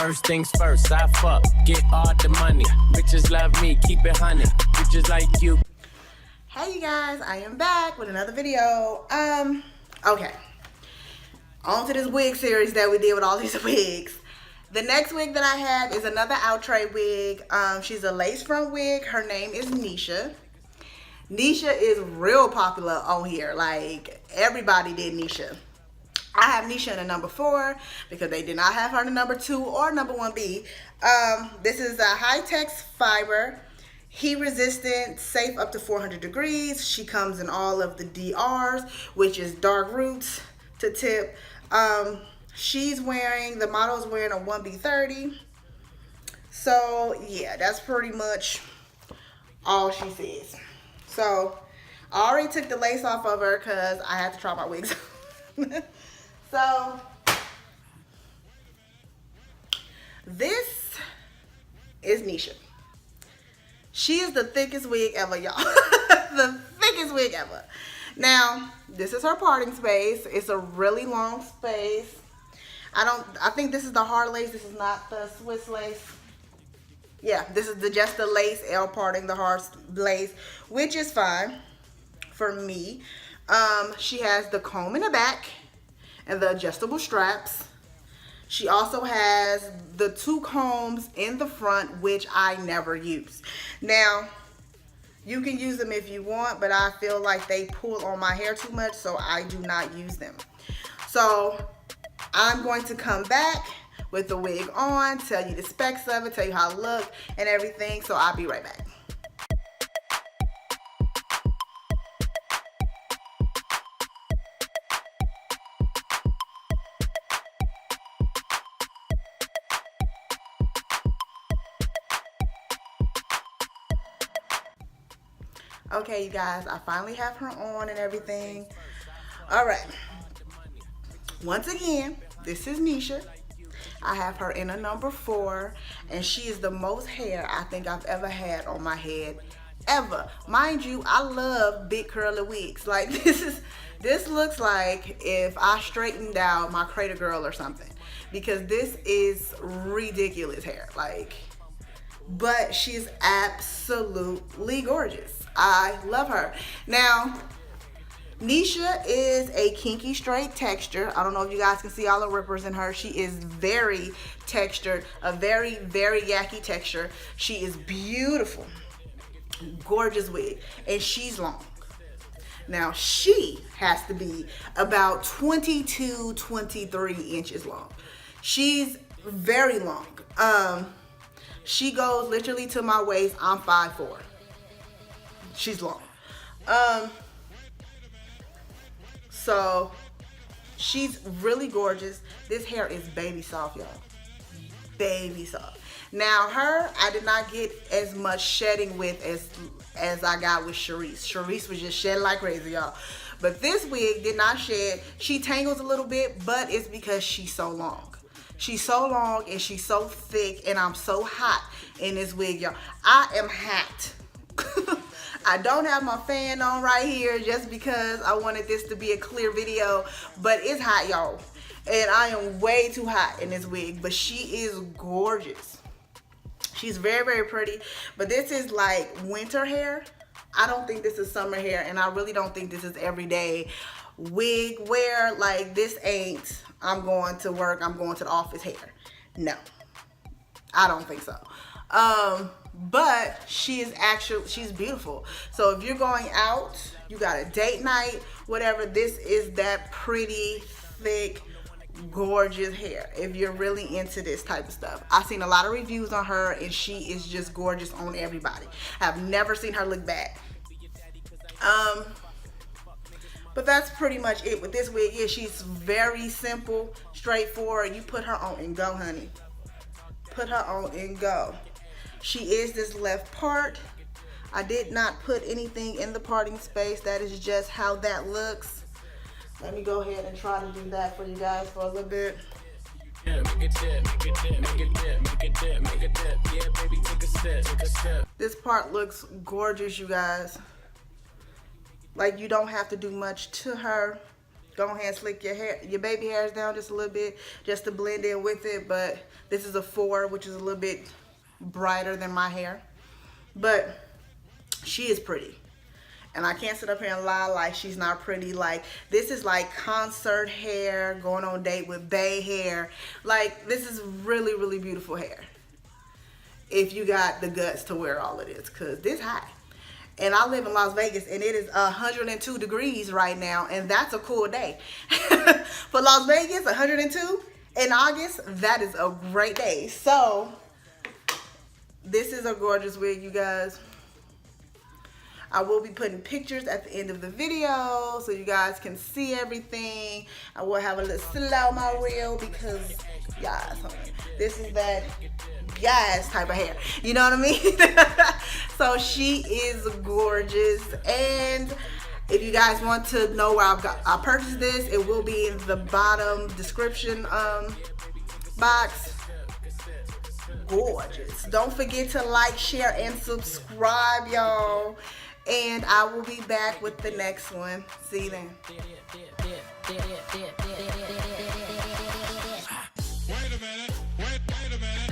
First things first, I fuck, get all the money. Bitches love me, keep it honey. Bitches like you. Hey you guys, I am back with another video. Okay. On to this wig series that we did with all these wigs. The next wig that I have is another Outre wig. She's a lace front wig. Her name is Neesha. Neesha is real popular on here. Like, everybody did Neesha. I have Neesha in a number 4 because they did not have her in a number 2 or number 1B. This is a high-tech fiber, heat resistant, safe up to 400 degrees. She comes in all of the DRs, which is dark roots to tip. The model is wearing a 1B30. So yeah, that's pretty much all she says. So I already took the lace off of her because I had to try my wigs. So this is Neesha. She is the thickest wig ever, y'all. The thickest wig ever. Now, this is her parting space. It's a really long space. I think this is the hard lace. This is not the Swiss lace. Yeah, this is just the lace L parting, the hard lace, which is fine for me. She has the comb in the back and the adjustable straps. She also has the 2 combs in the front, which I never use. Now, you can use them if you want, but I feel like they pull on my hair too much, so I do not use them. So I'm going to come back with the wig on, tell you the specs of it, tell you how it looks and everything. So I'll be right back. Okay, you guys, I finally have her on and everything. All right. Once again, this is Neesha. I have her in a number 4, and she is the most hair I think I've ever had on my head, ever. Mind you, I love big curly wigs. Like, this looks like if I straightened out my Crater Girl or something, because this is ridiculous hair. Like, but she's absolutely gorgeous. I love her. Now, Neesha is a kinky straight texture. I don't know if you guys can see all the rippers in her. She is very textured, a very, very Yaki texture. She is beautiful, gorgeous wig, and she's long. Now, she has to be about 22, 23 inches long. She's very long. She goes literally to my waist. I'm 5'4". She's long. So she's really gorgeous. This hair is baby soft, y'all. Baby soft. Now her, I did not get as much shedding with as I got with Sharice. Sharice was just shedding like crazy, y'all. But this wig did not shed. She tangles a little bit, but it's because she's so long. She's so long and she's so thick, and I'm so hot in this wig, y'all. I am hot. I don't have my fan on right here just because I wanted this to be a clear video, but it's hot, y'all. And I am way too hot in this wig, but she is gorgeous. She's very, very pretty, but this is like winter hair. I don't think this is summer hair, and I really don't think this is everyday wig wear. Like, this ain't, I'm going to work, I'm going to the office hair. No, I don't think so. But she is actually, she's beautiful. So if you're going out, you got a date night, whatever, this is that pretty, thick, gorgeous hair. If you're really into this type of stuff. I've seen a lot of reviews on her, and she is just gorgeous on everybody. I've never seen her look bad. But that's pretty much it with this wig. Yeah, she's very simple, straightforward. You put her on and go, honey. Put her on and go. She is this left part. I did not put anything in the parting space. That is just how that looks. Let me go ahead and try to do that for you guys for a little bit. This part looks gorgeous, you guys. Like, you don't have to do much to her. go ahead and slick your baby hairs down just a little bit, just to blend in with it. But this is a 4, which is a little bit brighter than my hair. But she is pretty. And I can't sit up here and lie like she's not pretty. Like, this is like concert hair, going on date with bae hair. Like, this is really, really beautiful hair. If you got the guts to wear all of this, because this hot. And I live in Las Vegas, and it is 102 degrees right now, and that's a cool day. For Las Vegas, 102 in August, that is a great day. So, this is a gorgeous wig, you guys. I will be putting pictures at the end of the video so you guys can see everything. I will have a little slow-mo reel because, yes, this is that yes type of hair. You know what I mean? So she is gorgeous. And if you guys want to know where I purchased this, it will be in the bottom description box. Gorgeous. Don't forget to like, share, and subscribe, y'all. And I will be back with the next one. See you then. Wait a minute.